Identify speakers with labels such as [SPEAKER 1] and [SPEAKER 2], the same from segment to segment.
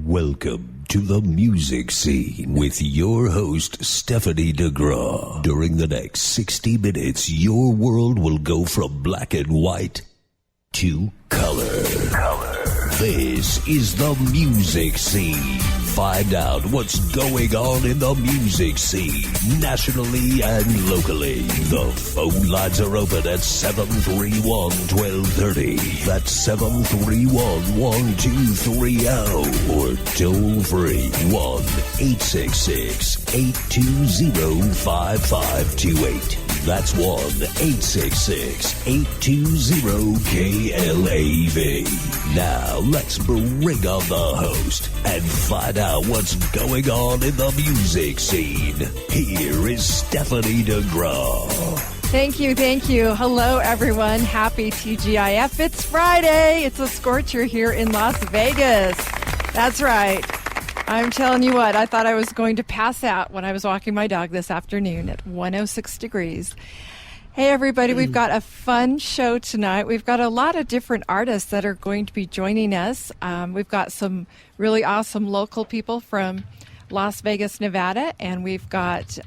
[SPEAKER 1] Welcome to the music scene with your host, Stephanie DeGraw. During the next 60 minutes, your world will go from black and white to color. This is the music scene. Find out what's going on in the music scene, nationally and locally. The phone lines are open at 731-1230. That's 731-1230. Or toll free 1-866-820-5528. That's 1-866-820-KLAV. Now let's bring on the host and find out what's going on in the music scene. Here is Stephanie DeGraw.
[SPEAKER 2] Thank you. Hello, everyone. Happy TGIF. It's Friday. It's a scorcher here in Las Vegas. That's right. I'm telling you what, I thought I was going to pass out when I was walking my dog this afternoon at 106 degrees. Hey, everybody, we've got a fun show tonight. We've got a lot of different artists that are going to be joining us. We've got some really awesome local people from Las Vegas, Nevada, and we've got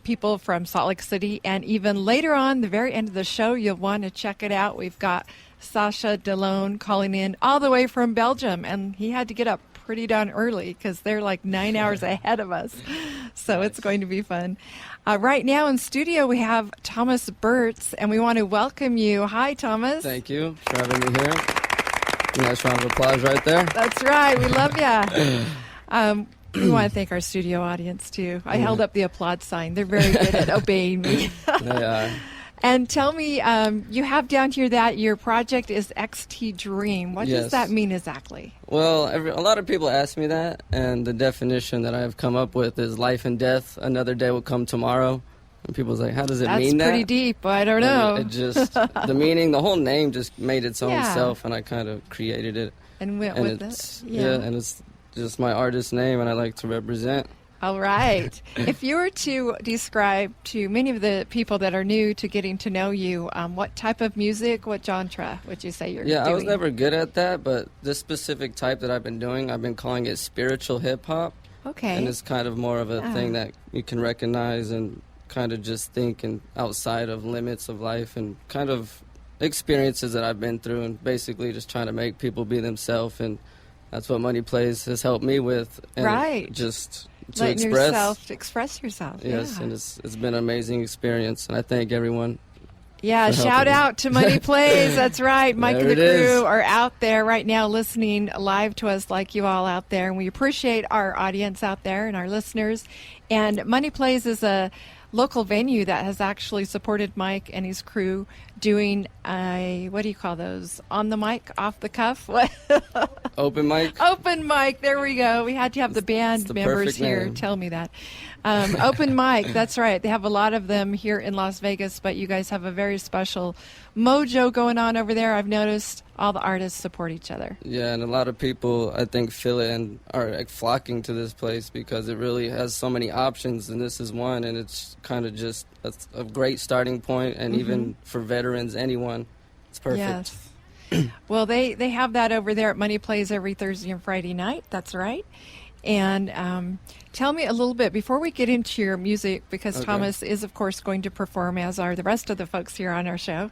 [SPEAKER 2] people from Salt Lake City. And even later on, the very end of the show, you'll want to check it out. We've got Sasha Delone calling in all the way from Belgium, and he had to get up pretty darn early because they're like 9 hours ahead of us. So it's going to be fun. Right now in studio, we have Thomas Burtz, and we want to welcome you. Hi, Thomas.
[SPEAKER 3] Thank you for having me here. Nice round of applause right there.
[SPEAKER 2] That's right. We love you. We want to thank our studio audience, too. I held up the applaud sign. They're very good at obeying me.
[SPEAKER 3] They are.
[SPEAKER 2] And tell me, you have down here that your project is XT Dream. What does that mean exactly?
[SPEAKER 3] Well, a lot of people ask me that, and the definition that I've come up with is life and death. Another day will come tomorrow. And people's like, how does it mean that?
[SPEAKER 2] That's pretty deep. I don't know.
[SPEAKER 3] It just, the meaning, the whole name just made its own self, and I kind of created it.
[SPEAKER 2] And went with it.
[SPEAKER 3] Yeah, and it's just my artist name, and I like to represent.
[SPEAKER 2] All right. If you were to describe to many of the people that are new to getting to know you, what type of music, what genre would you say you're doing?
[SPEAKER 3] Yeah, I was never good at that, but this specific type that I've been doing, I've been calling it spiritual hip-hop.
[SPEAKER 2] Okay.
[SPEAKER 3] And it's kind of more of a thing that you can recognize and kind of just think and outside of limits of life and kind of experiences that I've been through and basically just trying to make people be themselves, and that's what Money Plays has helped me with. And
[SPEAKER 2] right.
[SPEAKER 3] Just to
[SPEAKER 2] letting express yourself.
[SPEAKER 3] Yes, and it's been an amazing experience, and I thank everyone.
[SPEAKER 2] Yeah, shout out to Money Plays. That's right. Mike and the crew are out there right now listening live to us like you all out there, and we appreciate our audience out there and our listeners. And Money Plays is a local venue that has actually supported Mike and his crew doing what do you call those? On the mic, off the cuff? What?
[SPEAKER 3] Open mic?
[SPEAKER 2] Open mic. There we go. We had to have the band members here tell me that. Open mic. That's right. They have a lot of them here in Las Vegas, but you guys have a very special mojo going on over there. I've noticed all the artists support each other.
[SPEAKER 3] Yeah, and a lot of people, I think, feel it and are like flocking to this place because it really has so many options, and this is one, and it's kind of just a great starting point, and even for veterans, anyone, it's perfect.
[SPEAKER 2] Yes. Well, they have that over there at Money Plays every Thursday and Friday night. That's right. And tell me a little bit, before we get into your music, because Thomas is, of course, going to perform, as are the rest of the folks here on our show.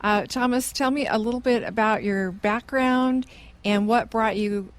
[SPEAKER 2] Thomas, tell me a little bit about your background and what brought you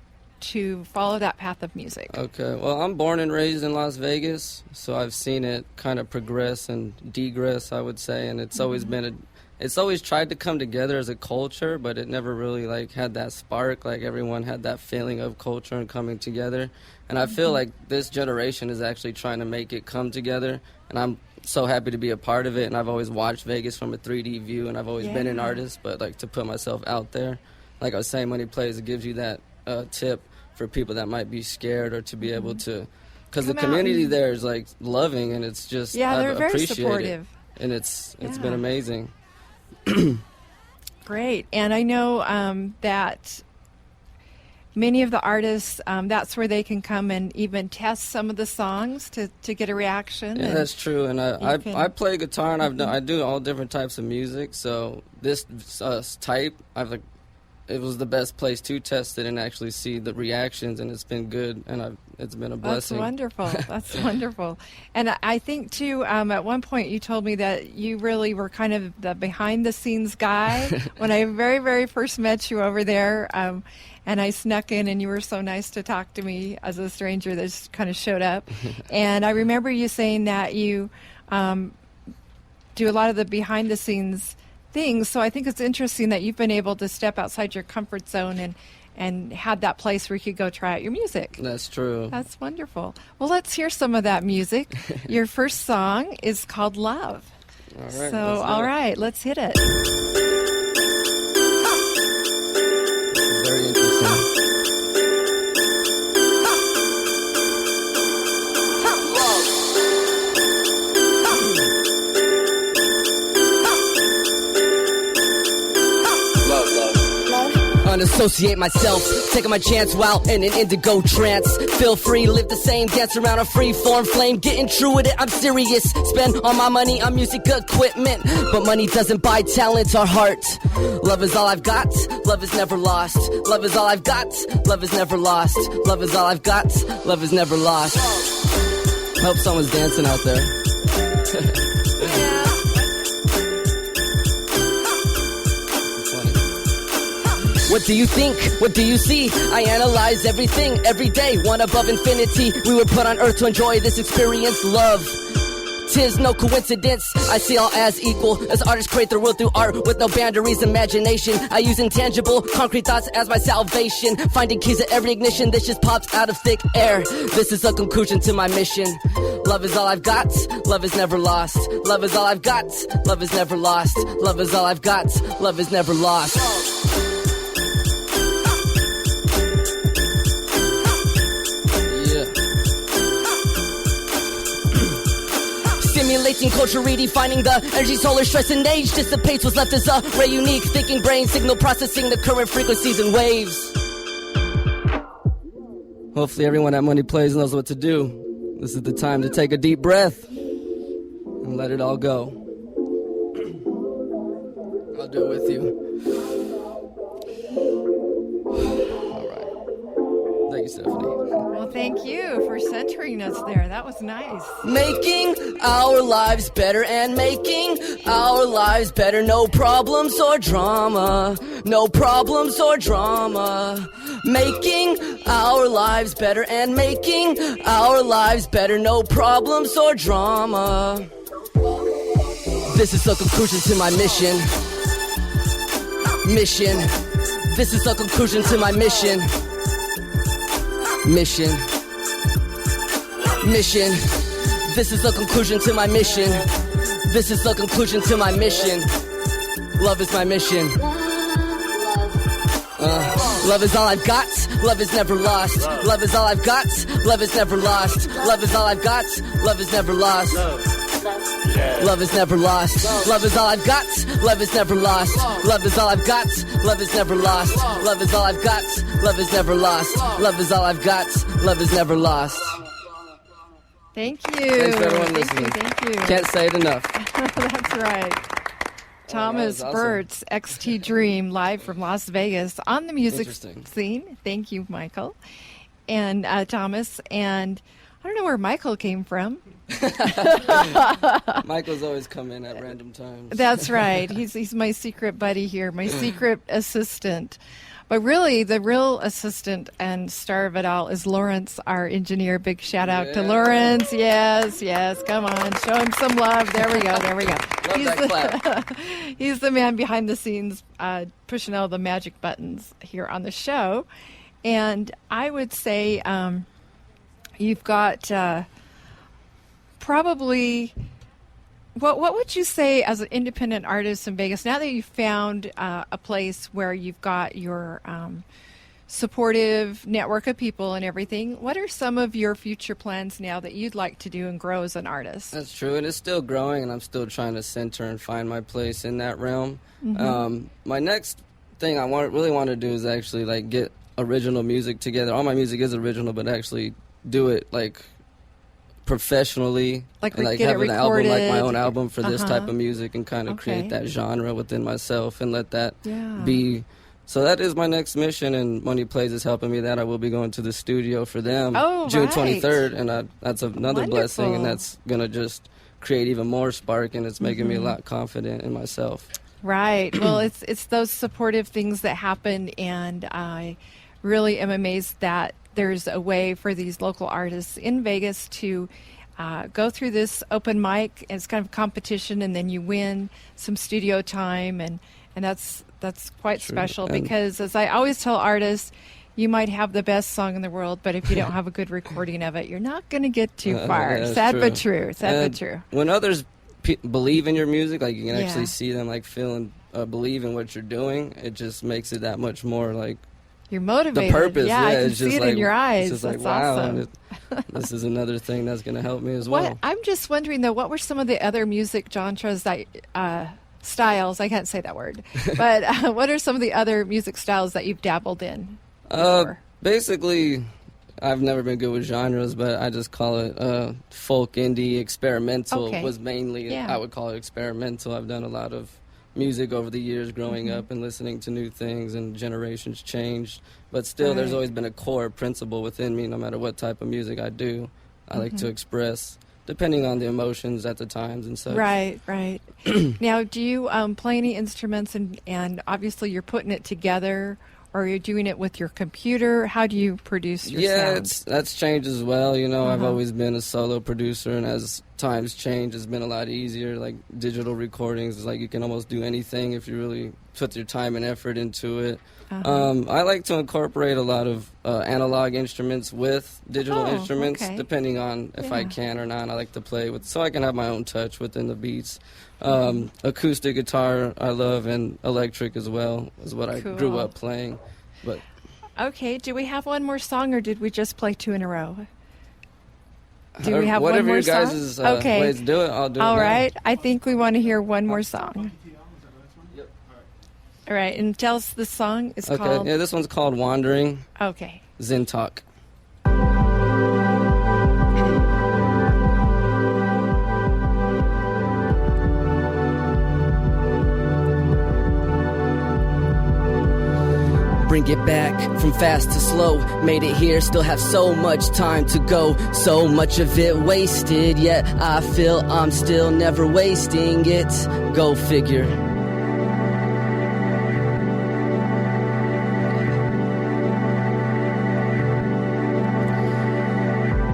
[SPEAKER 2] to follow that path of music.
[SPEAKER 3] Okay, well, I'm born and raised in Las Vegas, so I've seen it kind of progress and degress, I would say, and it's always been it's always tried to come together as a culture, but it never really like had that spark, like everyone had that feeling of culture and coming together. And I feel like this generation is actually trying to make it come together, and I'm so happy to be a part of it. And I've always watched Vegas from a 3D view, and I've always been an artist, but like to put myself out there, like I was saying, Money Plays, it gives you that tip for people that might be scared or to be able to, because the community there is like loving, and it's just
[SPEAKER 2] they're very supportive,
[SPEAKER 3] and it's been amazing.
[SPEAKER 2] Great. And I know that many of the artists, that's where they can come and even test some of the songs to get a reaction.
[SPEAKER 3] Yeah, that's true. And I play guitar, and I do all different types of music. So this type, it was the best place to test it and actually see the reactions, and it's been good, and it's been a blessing.
[SPEAKER 2] That's wonderful. That's wonderful. And I think, too, at one point you told me that you really were kind of the behind-the-scenes guy. When I very, very first met you over there, and I snuck in, and you were so nice to talk to me as a stranger that just kind of showed up. And I remember you saying that you do a lot of the behind-the-scenes things. So I think it's interesting that you've been able to step outside your comfort zone and had that place where you could go try out your music.
[SPEAKER 3] That's true.
[SPEAKER 2] That's wonderful. Well, let's hear some of that music. Your first song is called Love.
[SPEAKER 3] All right.
[SPEAKER 2] So, all right, let's hit it.
[SPEAKER 3] Very interesting.
[SPEAKER 4] Unassociate myself, taking my chance while in an indigo trance. Feel free, live the same, dance around a free-form flame. Getting true with it, I'm serious. Spend all my money on music equipment, but money doesn't buy talent or heart. Love is all I've got, love is never lost. Love is all I've got, love is never lost. Love is all I've got, love is never lost. Hope someone's dancing out there. What do you think? What do you see? I analyze everything, every day, one above infinity. We were put on earth to enjoy this experience, love. 'Tis no coincidence, I see all as equal. As artists create their world through art with no boundaries, imagination. I use intangible, concrete thoughts as my salvation. Finding keys to every ignition, this just pops out of thick air. This is a conclusion to my mission. Love is all I've got, love is never lost. Love is all I've got, love is never lost. Love is all I've got, love is never lost. Stimulating culture, redefining the energy, solar stress and age dissipates. What's left is a ray unique, thinking brain signal processing the current frequencies and waves.
[SPEAKER 3] Hopefully everyone at Money Plays knows what to do. This is the time to take a deep breath and let it all go. I'll do it with you. All right. Thank you, Stephanie.
[SPEAKER 2] Well, thank you for centering us there. That was nice.
[SPEAKER 4] Making our lives better and making our lives better. No problems or drama. No problems or drama. Making our lives better and making our lives better. No problems or drama. This is the conclusion to my mission. Mission. This is the conclusion to my mission. Mission. Mission. This is the conclusion to my mission. This is the conclusion to my mission. Love is my mission. Love is all I've got. Love is never lost. Love is all I've got. Love is never lost. Love is all I've got. Love is never lost. Love is never lost. Love is all I've got. Love is never lost. Love is all I've got. Love is never lost. Love is all I've got. Love is never lost. Love is all I've got. Love is never lost.
[SPEAKER 2] Thank you.
[SPEAKER 3] Thanks for everyone
[SPEAKER 2] Thank
[SPEAKER 3] listening.
[SPEAKER 2] you. Thank you.
[SPEAKER 3] Can't say it enough.
[SPEAKER 2] That's right. Thomas
[SPEAKER 3] awesome.
[SPEAKER 2] Burt's XT Dream live from Las Vegas on the music
[SPEAKER 3] Interesting.
[SPEAKER 2] scene. Thank you, Michael. And Thomas. And I don't know where Michael came from.
[SPEAKER 3] Michael's always come in at random times.
[SPEAKER 2] That's right. He's my secret buddy here, my secret assistant. But really, the real assistant and star of it all is Lawrence, our engineer. Big shout out to Lawrence. Yes, yes. Come on, show him some love. There we go. There we go.
[SPEAKER 3] Love that clap.
[SPEAKER 2] He's the man behind the scenes, pushing all the magic buttons here on the show. And I would say you've got probably. What would you say as an independent artist in Vegas, now that you've found a place where you've got your supportive network of people and everything, what are some of your future plans now that you'd like to do and grow as an artist?
[SPEAKER 3] That's true, and it's still growing, and I'm still trying to center and find my place in that realm.
[SPEAKER 2] Mm-hmm.
[SPEAKER 3] My next thing I really want to do is actually like get original music together. All my music is original, but actually do it like professionally,
[SPEAKER 2] like
[SPEAKER 3] and like
[SPEAKER 2] get
[SPEAKER 3] have
[SPEAKER 2] it
[SPEAKER 3] an album, like
[SPEAKER 2] recorded.
[SPEAKER 3] my own album for this
[SPEAKER 2] Uh-huh.
[SPEAKER 3] type of music, and kind of
[SPEAKER 2] Okay.
[SPEAKER 3] create that genre within myself and let that
[SPEAKER 2] Yeah.
[SPEAKER 3] be So that is my next mission, and Money Plays is helping me that. I will be going to the studio for them
[SPEAKER 2] right.
[SPEAKER 3] June 23rd, and that's another blessing, and
[SPEAKER 2] Wonderful.
[SPEAKER 3] that's going to just create even more spark, and it's making me a lot confident in myself.
[SPEAKER 2] Right. Well, it's those supportive things that happen, and I really am amazed that there's a way for these local artists in Vegas to go through this open mic. It's kind of competition, and then you win some studio time, and that's quite special, because as I always tell artists, you might have the best song in the world, but if you don't have a good recording of it, you're not going to get too far. Sad but true. Sad but true.
[SPEAKER 3] When others believe in your music, like you can actually see them like feel and believe in what you're doing, it just makes it that much more like
[SPEAKER 2] you're motivated.
[SPEAKER 3] The purpose,
[SPEAKER 2] yeah, I can
[SPEAKER 3] it's
[SPEAKER 2] see
[SPEAKER 3] just
[SPEAKER 2] it
[SPEAKER 3] like,
[SPEAKER 2] in your eyes.
[SPEAKER 3] It's just
[SPEAKER 2] That's
[SPEAKER 3] like, wow,
[SPEAKER 2] awesome.
[SPEAKER 3] This is another thing that's going to help me as well.
[SPEAKER 2] I'm just wondering, though, what were some of the other music genres that styles? I can't say that word, but what are some of the other music styles that you've dabbled in?
[SPEAKER 3] Basically, I've never been good with genres, but I just call it folk, indie, experimental. Was mainly I would call it experimental. I've done a lot of music over the years growing up and listening to new things, and generations changed, but still there's always been a core principle within me. No matter what type of music I do, I like to express depending on the emotions at the times and such. Right.
[SPEAKER 2] Now, do you play any instruments, and obviously you're putting it together, or you're doing it with your computer? How do you produce your sound?
[SPEAKER 3] That's changed as well. You know, I've always been a solo producer, and as times change, it's been a lot easier. Like digital recordings, it's like you can almost do anything if you really put your time and effort into it. I like to incorporate a lot of analog instruments with digital instruments, depending on if I can or not. I like to play with, so I can have my own touch within the beats. Acoustic guitar I love, and electric as well is what I grew up playing. But
[SPEAKER 2] okay, do we have one more song, or did we just play two in a row? Do we have
[SPEAKER 3] whatever
[SPEAKER 2] one more
[SPEAKER 3] your guys'
[SPEAKER 2] song?
[SPEAKER 3] ways to do it, I'll do it.
[SPEAKER 2] All
[SPEAKER 3] now.
[SPEAKER 2] right, I think we want to hear one more song. All right, and tell us the song is called.
[SPEAKER 3] Yeah, this one's called Wandering.
[SPEAKER 2] Okay.
[SPEAKER 3] Zen Talk.
[SPEAKER 4] Bring it back from fast to slow. Made it here, still have so much time to go. So much of it wasted, yet I feel I'm still never wasting it. Go figure.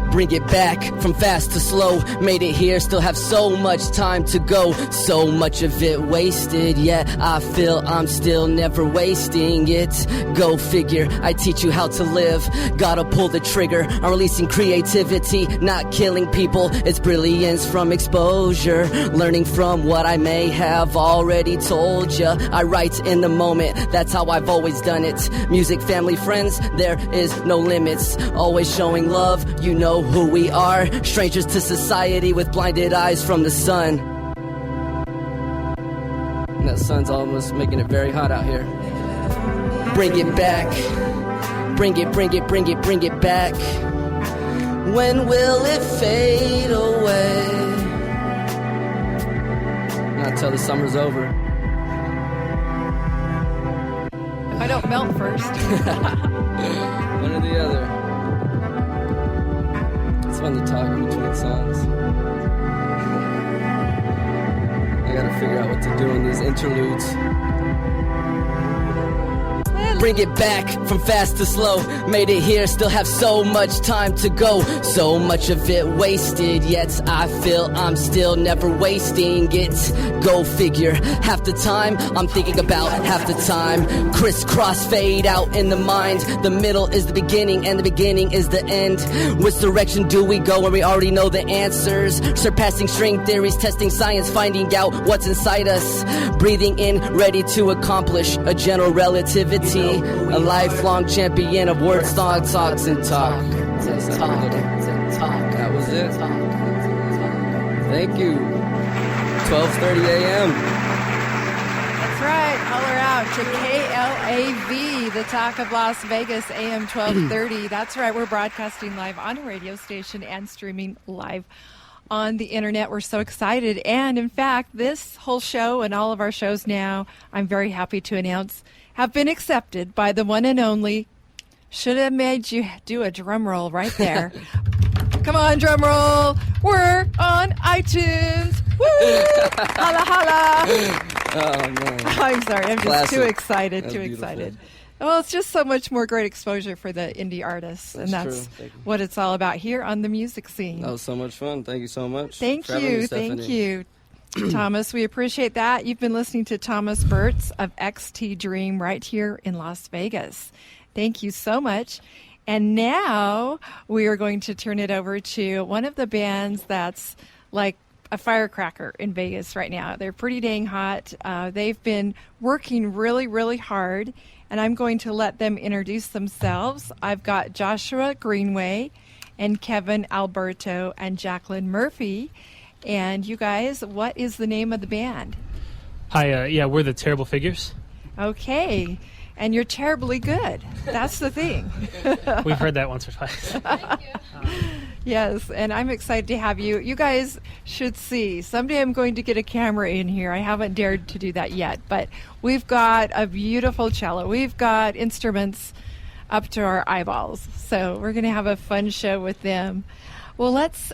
[SPEAKER 4] Bring it back from fast to slow. Made it here, still have so much time to go. So much of it wasted, yet I feel I'm still never wasting it. Go figure, I teach you how to live. Gotta pull the trigger, I'm releasing creativity, not killing people. It's brilliance from exposure, learning from what I may have already told ya. I write in the moment, that's how I've always done it. Music, family, friends, there is no limits. Always showing love, you know who we are. Strangers to society with blinded eyes from the sun.
[SPEAKER 3] And that sun's almost making it very hot out here.
[SPEAKER 4] Bring it back. Bring it, bring it, bring it, bring it back. When will it fade away?
[SPEAKER 3] Not till the summer's over.
[SPEAKER 2] If I don't melt first.
[SPEAKER 3] One or the other. It's fun to talk in between songs. I gotta figure out what to do in these interludes.
[SPEAKER 4] Bring it back from fast to slow. Made it here, still have so much time to go. So much of it wasted, yet I feel I'm still never wasting it. Go figure, half the time I'm thinking about half the time. Crisscross fade out in the mind. The middle is the beginning and the beginning is the end. Which direction do we go when we already know the answers? Surpassing string theories, testing science, finding out what's inside us. Breathing in, ready to accomplish a general relativity. A lifelong champion of words, thoughts, and talk.
[SPEAKER 3] That was it. Thank you. 12:30 a.m.
[SPEAKER 2] That's right. Holler out to KLAV, the Talk of Las Vegas, AM 1230. That's right. We're broadcasting live on a radio station and streaming live on the internet. We're so excited. And in fact, this whole show and all of our shows now, I'm very happy to announce, have been accepted by the one and only. Should have made you do a drum roll right there. Come on, drum roll. We're on iTunes. Woo! Holla, holla.
[SPEAKER 3] Oh, man.
[SPEAKER 2] I'm sorry. I'm just
[SPEAKER 3] Classic.
[SPEAKER 2] too excited.
[SPEAKER 3] That's
[SPEAKER 2] Too
[SPEAKER 3] beautiful.
[SPEAKER 2] excited. Well, it's just so much more great exposure for the indie artists. And
[SPEAKER 3] That's
[SPEAKER 2] that's
[SPEAKER 3] true. Thank you.
[SPEAKER 2] what it's all about here on the music scene.
[SPEAKER 3] That was so much fun. Thank you so much.
[SPEAKER 2] Thank
[SPEAKER 3] for having me,
[SPEAKER 2] you. Thank
[SPEAKER 3] Stephanie.
[SPEAKER 2] you, Thomas. We appreciate that. You've been listening to Thomas Burtz of XT Dream right here in Las Vegas. Thank you so much. And now we are going to turn it over to one of the bands that's like a firecracker in Vegas right now. They're pretty dang hot. They've been working really, really hard, and I'm going to let them introduce themselves. I've got Joshua Greenway and Kevin Alberto and Jacqueline Murphy. And you guys, what is the name of the band?
[SPEAKER 5] Hi, we're the Terrible Figures.
[SPEAKER 2] Okay. And you're terribly good. That's the thing.
[SPEAKER 5] We've heard that once or twice.
[SPEAKER 2] Yes, and I'm excited to have you. You guys should see. Someday I'm going to get a camera in here. I haven't dared to do that yet, but we've got a beautiful cello. We've got instruments up to our eyeballs. So we're going to have a fun show with them. Well, let's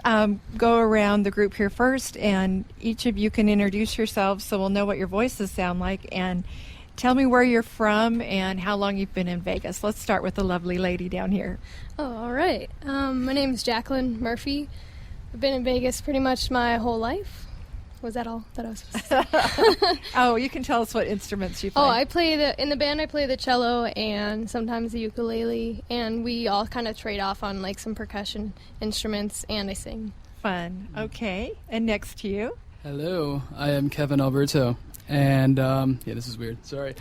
[SPEAKER 2] go around the group here first, and each of you can introduce yourselves so we'll know what your voices sound like, and tell me where you're from and how long you've been in Vegas. Let's start with the lovely lady down here.
[SPEAKER 6] Oh, all right. My name is Jacqueline Murphy. I've been in Vegas pretty much my whole life. Was that all that I was supposed to say?
[SPEAKER 2] Oh, you can tell us what instruments you play.
[SPEAKER 6] In the band I play the cello and sometimes the ukulele, and we all kind of trade off on like some percussion instruments, and I sing.
[SPEAKER 2] Fun. Okay. And next to you.
[SPEAKER 7] Hello, I am Kevin Alberto. And, this is weird. Sorry.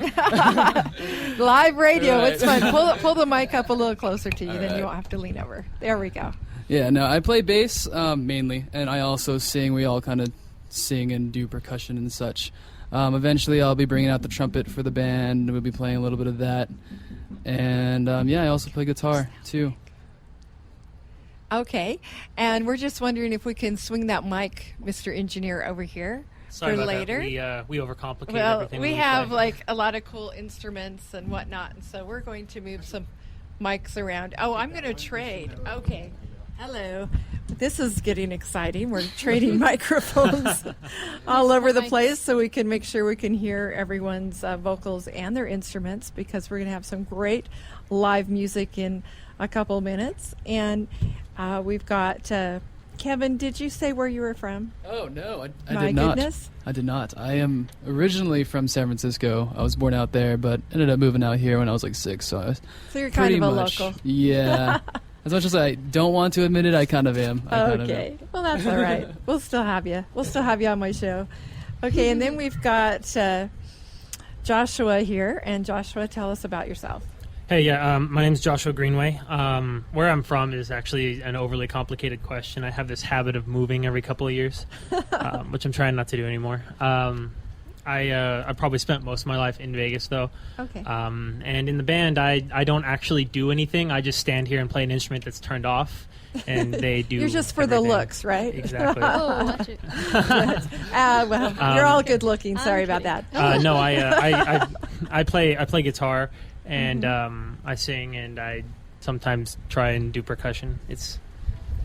[SPEAKER 2] Live radio.
[SPEAKER 7] Right.
[SPEAKER 2] It's fun. Pull the mic up a little closer to you, then
[SPEAKER 7] right.
[SPEAKER 2] you won't have to lean over. There we go.
[SPEAKER 7] Yeah, no, I play bass mainly, and I also sing. We all kind of sing and do percussion and such. Eventually, I'll be bringing out the trumpet for the band. We'll be playing a little bit of that. And, I also play guitar, too.
[SPEAKER 2] Okay. And we're just wondering if we can swing that mic, Mr. Engineer, over here.
[SPEAKER 5] Sorry
[SPEAKER 2] for
[SPEAKER 5] about
[SPEAKER 2] later.
[SPEAKER 5] that. We overcomplicate
[SPEAKER 2] Well,
[SPEAKER 5] everything.
[SPEAKER 2] we
[SPEAKER 5] when
[SPEAKER 2] have
[SPEAKER 5] play.
[SPEAKER 2] like a lot of cool instruments and whatnot, and so we're going to move some mics around. Oh, I'm going to trade. Okay. Hello. This is getting exciting. We're trading microphones all over the place so we can make sure we can hear everyone's vocals and their instruments, because we're going to have some great live music in a couple minutes. And we've got Kevin, did you say where you were from?
[SPEAKER 7] Oh, no, I
[SPEAKER 2] My
[SPEAKER 7] did not.
[SPEAKER 2] goodness.
[SPEAKER 7] I did not. I am originally from San Francisco. I was born out there, but ended up moving out here when I was like 6. So I was
[SPEAKER 2] So you're kind
[SPEAKER 7] pretty
[SPEAKER 2] of a
[SPEAKER 7] much,
[SPEAKER 2] local.
[SPEAKER 7] Yeah. As much as I don't want to admit it, I kind of am.
[SPEAKER 2] Okay. Well, that's all right. We'll still have you. We'll still have you on my show. Okay, and then we've got Joshua here. And Joshua, tell us about yourself.
[SPEAKER 5] Hey, my name's Joshua Greenway. Where I'm from is actually an overly complicated question. I have this habit of moving every couple of years, which I'm trying not to do anymore. I probably spent most of my life in Vegas, though.
[SPEAKER 2] Okay.
[SPEAKER 5] And in the band, I don't actually do anything. I just stand here and play an instrument that's turned off, and they do.
[SPEAKER 2] You're just for the
[SPEAKER 5] everything.
[SPEAKER 2] looks, right?
[SPEAKER 5] Exactly.
[SPEAKER 6] Oh, watch it.
[SPEAKER 2] Well, you're all good looking. Sorry about that.
[SPEAKER 5] No, I play guitar, and I sing, and I sometimes try and do percussion. It's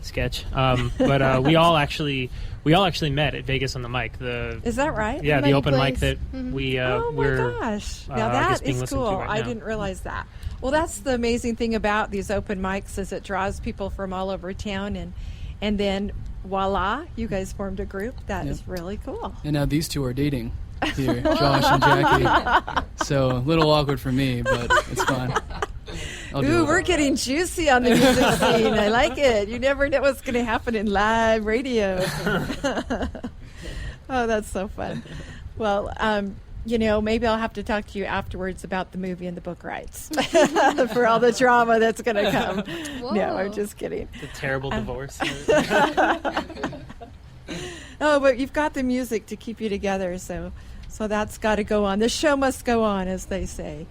[SPEAKER 5] sketch. But we all actually met at Vegas on the Mic.
[SPEAKER 2] Is that right?
[SPEAKER 5] Yeah, the open mic that we
[SPEAKER 2] oh my
[SPEAKER 5] we're
[SPEAKER 2] gosh! Now
[SPEAKER 5] I guess
[SPEAKER 2] that
[SPEAKER 5] being
[SPEAKER 2] is
[SPEAKER 5] listened to
[SPEAKER 2] cool.
[SPEAKER 5] right
[SPEAKER 2] I
[SPEAKER 5] now.
[SPEAKER 2] didn't realize that. Well, that's the amazing thing about these open mics is it draws people from all over town, and then voila, you guys formed a group. That is really cool.
[SPEAKER 7] And now these two are dating here, Josh and Jackie. So a little awkward for me, but it's fine. I'll do
[SPEAKER 2] Ooh,
[SPEAKER 7] it.
[SPEAKER 2] we're getting juicy on the music scene. I like it. You never know what's going to happen in live radio. Oh, that's so fun. Well, maybe I'll have to talk to you afterwards about the movie and the book rights for all the drama that's going to come.
[SPEAKER 6] Whoa.
[SPEAKER 2] No, I'm just kidding.
[SPEAKER 5] the terrible divorce.
[SPEAKER 2] Oh, but you've got the music to keep you together, so that's got to go on. The show must go on, as they say.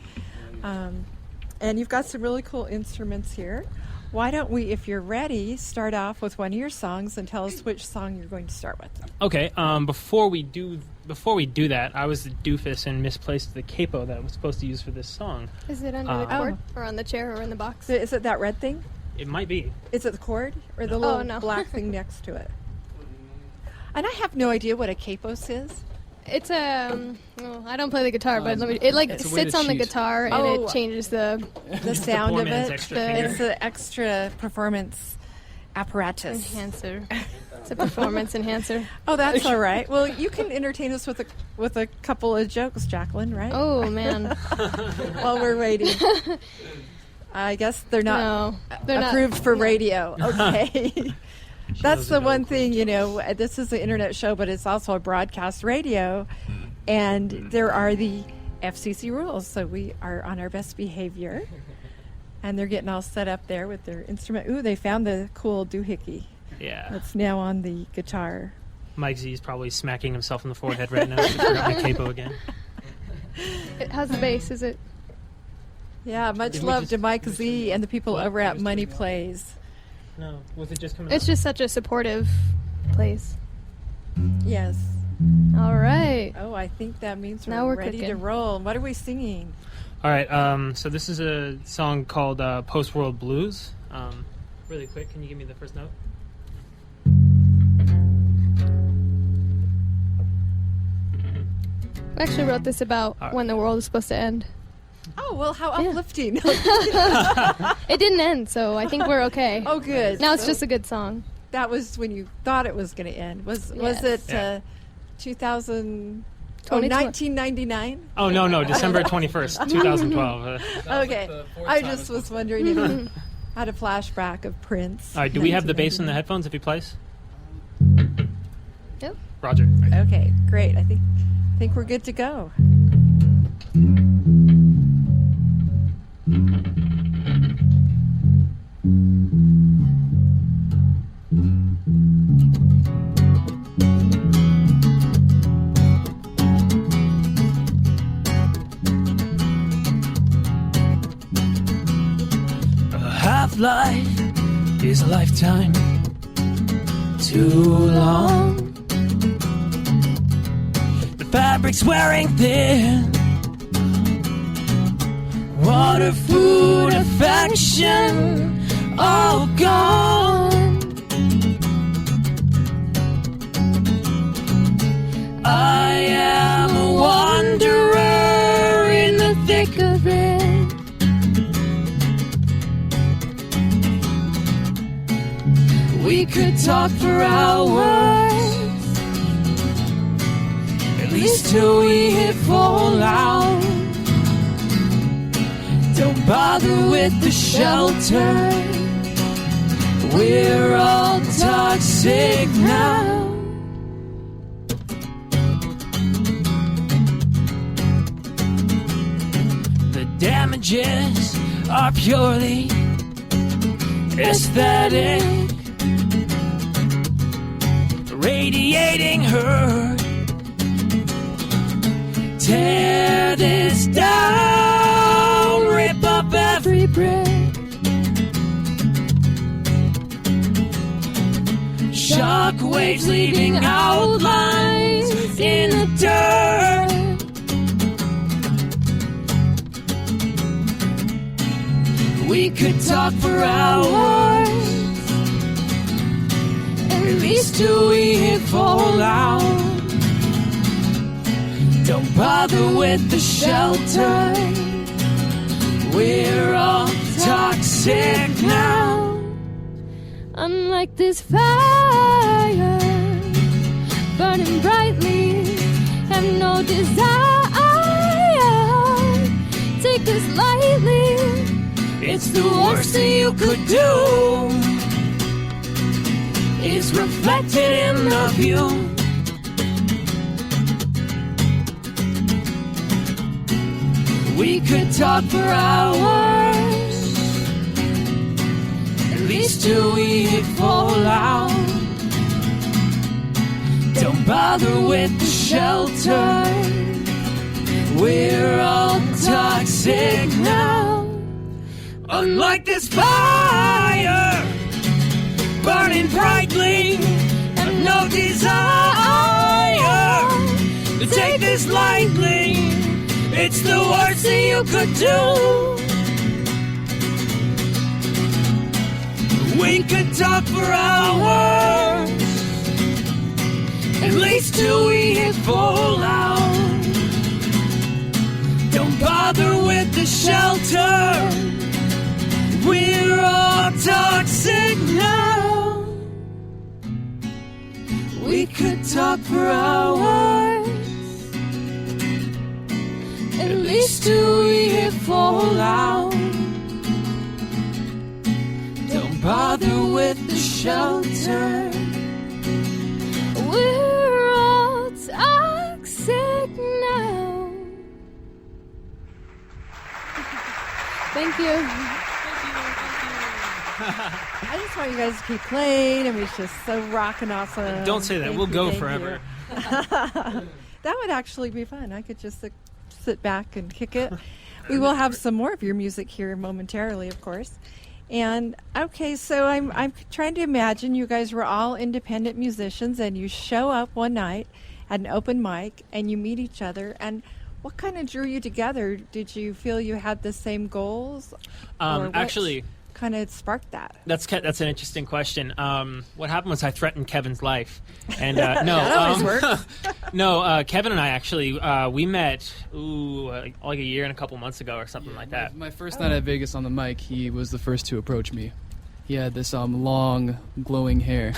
[SPEAKER 2] And you've got some really cool instruments here. Why don't we, if you're ready, start off with one of your songs and tell us which song you're going to start with.
[SPEAKER 5] Okay. Before we do that, I was the doofus and misplaced the capo that I was supposed to use for this song.
[SPEAKER 6] Is it under the cord or on the chair or in the box?
[SPEAKER 2] Is it that red thing?
[SPEAKER 5] It might be.
[SPEAKER 2] Is it the cord or the little black thing next to it? And I have no idea what a capos is.
[SPEAKER 6] It's a. I don't play the guitar, but it sits on the guitar and it changes the
[SPEAKER 2] sound of it.
[SPEAKER 5] Extra finger.
[SPEAKER 2] It's an extra performance apparatus.
[SPEAKER 6] enhancer. It's a performance enhancer.
[SPEAKER 2] Oh, that's all right. Well, you can entertain us with a couple of jokes, Jacqueline, right?
[SPEAKER 6] Oh man.
[SPEAKER 2] While we're waiting. I guess they're not
[SPEAKER 6] they're
[SPEAKER 2] approved
[SPEAKER 6] not,
[SPEAKER 2] for radio. Okay. That's the one thing, this is an internet show, but it's also a broadcast radio, and there are the FCC rules, so we are on our best behavior, and they're getting all set up there with their instrument. Ooh, they found the cool doohickey.
[SPEAKER 5] Yeah.
[SPEAKER 2] That's now on the guitar.
[SPEAKER 5] Mike Z is probably smacking himself in the forehead right now. I forgot my capo again.
[SPEAKER 6] How's the bass? Is it?
[SPEAKER 2] Yeah, much love to Mike Z and the people over at Money Plays.
[SPEAKER 5] No, was it just coming
[SPEAKER 6] It's just such a supportive place.
[SPEAKER 2] Yes.
[SPEAKER 6] All right.
[SPEAKER 2] Oh, I think that means
[SPEAKER 6] Now we're
[SPEAKER 2] ready
[SPEAKER 6] cooking.
[SPEAKER 2] to roll. What are we singing?
[SPEAKER 5] All right, so this is a song called Post-World Blues. Really quick, can you give me the first note?
[SPEAKER 6] I actually wrote this about when the world is supposed to end.
[SPEAKER 2] Oh, well, how uplifting.
[SPEAKER 6] It didn't end, so I think we're okay.
[SPEAKER 2] Oh, good.
[SPEAKER 6] Now it's just a good song.
[SPEAKER 2] That was when you thought it was going to end. Was it 1999?
[SPEAKER 5] Oh, no, December 21st, 2012.
[SPEAKER 2] Okay. I just was wondering if you had a flashback of Prince.
[SPEAKER 5] All right, do we have the bass in the headphones if he plays?
[SPEAKER 6] Yep.
[SPEAKER 5] Roger.
[SPEAKER 2] Okay, great. I think we're good to go.
[SPEAKER 8] Half-life is a lifetime too long. The fabric's wearing thin. Water, food, affection, all gone. I am a wanderer in the thick of it. We could talk for hours, at least till we hit fallout. Don't bother with the shelter, we're all toxic now. The damages are purely aesthetic, radiating hurt. Tear this down, rip up every brick. Shock waves leaving outlines in the dirt. We could talk for hours, at least till we hit fallout. Don't bother with the shelter, we're all toxic now. Unlike this fire, burning brightly, have no desire. Take this lightly, it's the worst thing you could do. Is reflected in the view. We could talk for hours, at least till we hit fallout. Don't bother with the shelter, we're all toxic now.
[SPEAKER 9] Unlike this fire burning brightly, and no desire to take this lightly. It's the worst thing you could do. We could talk for hours, at least till we hit full out. Don't bother with the shelter, we're all toxic now. We could talk for hours, at least till we hit full out. Don't bother with the shelter,
[SPEAKER 6] We're all toxic now. Thank you.
[SPEAKER 2] I just want you guys to keep playing. I mean, it's just so rockin' awesome.
[SPEAKER 5] Don't say that.
[SPEAKER 2] Thank
[SPEAKER 5] We'll
[SPEAKER 2] you,
[SPEAKER 5] go
[SPEAKER 2] thank
[SPEAKER 5] forever.
[SPEAKER 2] you. That would actually be fun. I could just sit back and kick it. We will have some more of your music here momentarily, of course. And okay, so I'm trying to imagine you guys were all independent musicians, and you show up one night at an open mic, and you meet each other. And what kind of drew you together? Did you feel you had the same goals? Or what
[SPEAKER 5] Actually,
[SPEAKER 2] kind of sparked that?
[SPEAKER 5] that's an interesting question. What happened was I threatened Kevin's life, and
[SPEAKER 2] That always works.
[SPEAKER 5] no, Kevin and I actually we met like a year and a couple months ago or something like that.
[SPEAKER 7] My first night at Vegas on the mic, he was the first to approach me. He had this long, glowing hair.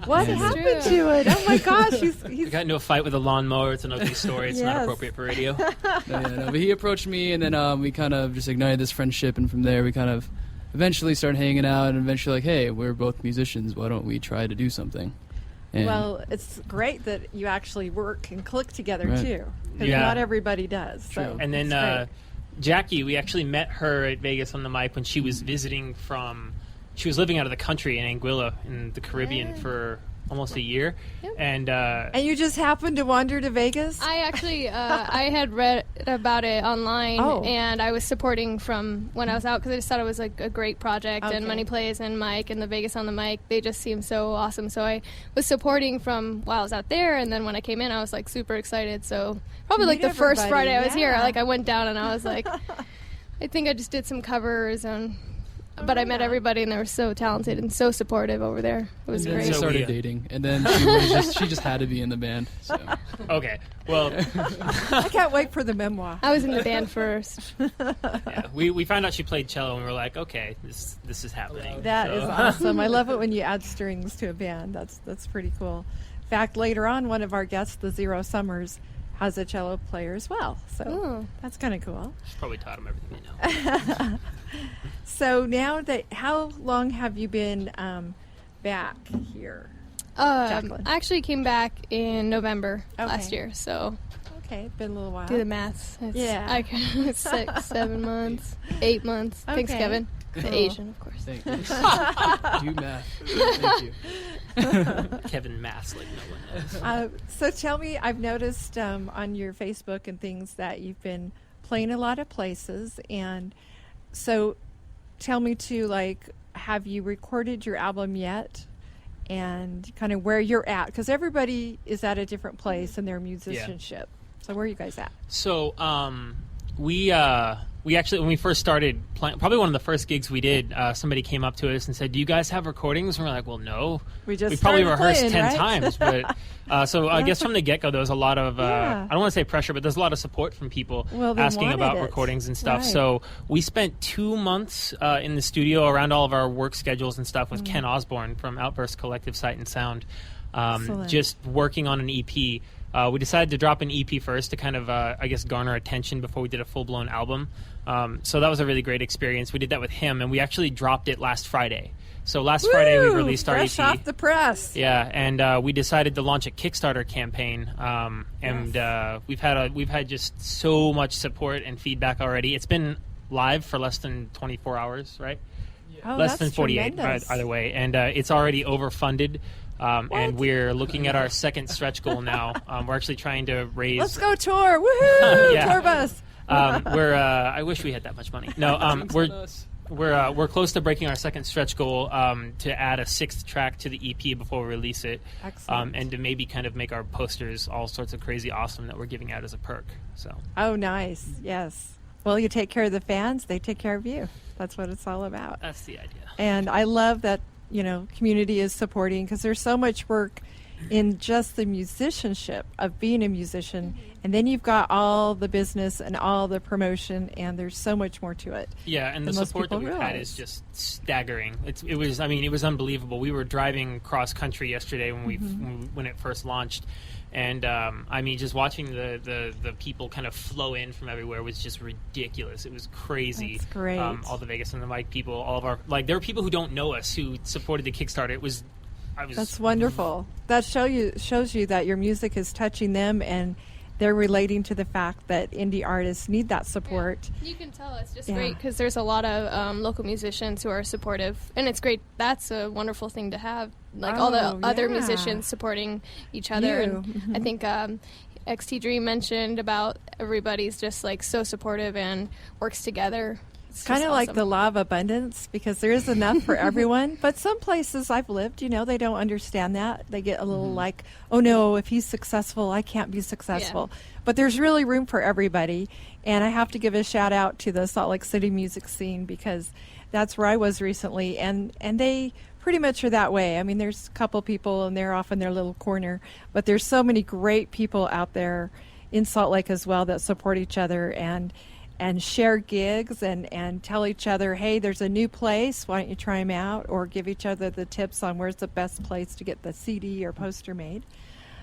[SPEAKER 2] What happened to it? Oh my gosh,
[SPEAKER 5] We
[SPEAKER 2] he's
[SPEAKER 5] got into a fight with a lawnmower. It's an ugly story. It's not
[SPEAKER 2] Yes.
[SPEAKER 5] appropriate for radio.
[SPEAKER 7] But he approached me, and then we kind of just ignited this friendship, and from there we kind of eventually started hanging out, and eventually like, hey, we're both musicians. Why don't we try to do something? And
[SPEAKER 2] well, it's great that you actually work and click together
[SPEAKER 7] Right.
[SPEAKER 2] too, because
[SPEAKER 5] Yeah.
[SPEAKER 2] not everybody does. So
[SPEAKER 7] True.
[SPEAKER 5] And then
[SPEAKER 2] it's great.
[SPEAKER 5] Jackie, we actually met her at Vegas on the mic when she was visiting from. She was living out of the country in Anguilla in the Caribbean for almost a year,
[SPEAKER 6] Yep.
[SPEAKER 5] and
[SPEAKER 2] And you just happened to wander to Vegas?
[SPEAKER 6] I actually, I had read about it online,
[SPEAKER 2] Oh.
[SPEAKER 6] and I was supporting from when I was out because I just thought it was like a great project.
[SPEAKER 2] Okay.
[SPEAKER 6] And Money Plays and Mike and the Vegas on the Mic, they just seemed so awesome. So I was supporting from while I was out there, and then when I came in, I was like super excited. So probably like
[SPEAKER 2] Meet
[SPEAKER 6] the first
[SPEAKER 2] everybody,
[SPEAKER 6] Friday I was here,
[SPEAKER 2] yeah.
[SPEAKER 6] like I went down and I was like, I think I just did some covers and. But I met
[SPEAKER 2] yeah.
[SPEAKER 6] everybody, and they were so talented and so supportive over there. It was
[SPEAKER 7] then
[SPEAKER 6] great.
[SPEAKER 7] we
[SPEAKER 5] So
[SPEAKER 7] started
[SPEAKER 5] we,
[SPEAKER 7] dating, and then she just had to be in the band. So.
[SPEAKER 5] okay, well,
[SPEAKER 2] I can't wait for the memoir.
[SPEAKER 6] I was in the band first.
[SPEAKER 5] yeah, we found out she played cello, and we were like, okay, this is happening.
[SPEAKER 2] That
[SPEAKER 5] So-
[SPEAKER 2] is awesome. I love it when you add strings to a band. That's pretty cool. In fact, later on, one of our guests, the Zero Summers, has a cello player as well. So
[SPEAKER 6] Oh.
[SPEAKER 2] that's kind of cool.
[SPEAKER 5] She's probably taught him everything they know.
[SPEAKER 2] So now how long have you been back here? Jacqueline.
[SPEAKER 6] I actually came back in November
[SPEAKER 2] Okay.
[SPEAKER 6] last year, so
[SPEAKER 2] Okay, been a little while.
[SPEAKER 6] do the maths. It's,
[SPEAKER 2] Yeah.
[SPEAKER 6] it's 6, 7 months, 8 months. Thanks,
[SPEAKER 2] Okay.
[SPEAKER 6] Kevin. The
[SPEAKER 2] Cool.
[SPEAKER 6] Asian, of course.
[SPEAKER 7] Thank you. Do math. Thank you.
[SPEAKER 5] Kevin Mass, like no one knows.
[SPEAKER 2] So tell me, I've noticed on your Facebook and things that you've been playing a lot of places, and so tell me too, like, have you recorded your album yet? And kind of where you're at, because everybody is at a different place in their musicianship. So where are you guys at?
[SPEAKER 5] So we actually, when we first started playing, probably one of the first gigs we did, somebody came up to us and said, "Do you guys have recordings?" And we're like, "Well, no.
[SPEAKER 2] We just
[SPEAKER 5] probably
[SPEAKER 2] started
[SPEAKER 5] rehearsed
[SPEAKER 2] playing,
[SPEAKER 5] 10
[SPEAKER 2] right?"
[SPEAKER 5] times." But so I guess from the get go, there was a lot of
[SPEAKER 2] Yeah.
[SPEAKER 5] I don't want to say pressure, but there's a lot of support from people
[SPEAKER 2] Well, they
[SPEAKER 5] asking
[SPEAKER 2] wanted
[SPEAKER 5] about
[SPEAKER 2] it.
[SPEAKER 5] recordings and stuff.
[SPEAKER 2] Right.
[SPEAKER 5] So we spent 2 months in the studio around all of our work schedules and stuff with Ken Osborne from Outburst Collective Sight and Sound,
[SPEAKER 2] Excellent.
[SPEAKER 5] just working on an EP. We decided to drop an EP first to kind of, I guess, garner attention before we did a full-blown album. So that was a really great experience. We did that with him, and we actually dropped it last Friday. So last Friday we
[SPEAKER 2] Woo!
[SPEAKER 5] released our
[SPEAKER 2] Fresh
[SPEAKER 5] EP.
[SPEAKER 2] off the press.
[SPEAKER 5] Yeah, and we decided to launch a Kickstarter campaign, and we've had just so much support and feedback already. It's been live for less than 24 hours, right?
[SPEAKER 2] Oh,
[SPEAKER 5] Less
[SPEAKER 2] that's
[SPEAKER 5] than 48,
[SPEAKER 2] tremendous.
[SPEAKER 5] either way, and it's already overfunded. And we're looking at our second stretch goal now. We're actually trying to raise.
[SPEAKER 2] Let's go tour! Woohoo!
[SPEAKER 5] Yeah.
[SPEAKER 2] Tour bus.
[SPEAKER 5] I wish we had that much money. No, We're close to breaking our second stretch goal to add a 6th track to the EP before we release it.
[SPEAKER 2] Excellent.
[SPEAKER 5] And to maybe kind of make our posters all sorts of crazy awesome that we're giving out as a perk. So.
[SPEAKER 2] Oh, nice. Yes. Well, you take care of the fans, they take care of you. That's what it's all about.
[SPEAKER 5] That's the idea.
[SPEAKER 2] And I love that, community is supporting, because there's so much work in just the musicianship of being a musician, and then you've got all the business and all the promotion, and there's so much more to it.
[SPEAKER 5] Yeah, and the support that we've had is just staggering. It was unbelievable. We were driving cross country yesterday when it first launched, and just watching the people kind of flow in from everywhere was just ridiculous. It was crazy.
[SPEAKER 2] That's great.
[SPEAKER 5] All the Vegas and the Mike people, all of our there were people who don't know us who supported the Kickstarter. That's
[SPEAKER 2] wonderful. That shows you that your music is touching them, and they're relating to the fact that indie artists need that support.
[SPEAKER 6] Yeah. You can tell it's just great because there's a lot of local musicians who are supportive, and it's great. That's a wonderful thing to have, all the other musicians supporting each other. And I think XT Dream mentioned about everybody's just so supportive and works together.
[SPEAKER 2] It's kind of like the law of abundance, because there is enough for everyone. But some places I've lived, they don't understand that. They get a little like, oh no, if he's successful, I can't be successful. Yeah. But there's really room for everybody. And I have to give a shout out to the Salt Lake City music scene, because that's where I was recently. And they pretty much are that way. I mean, there's a couple people and they're off in their little corner. But there's so many great people out there in Salt Lake as well that support each other and share gigs and tell each other, hey, there's a new place, why don't you try them out, or give each other the tips on where's the best place to get the CD or poster made.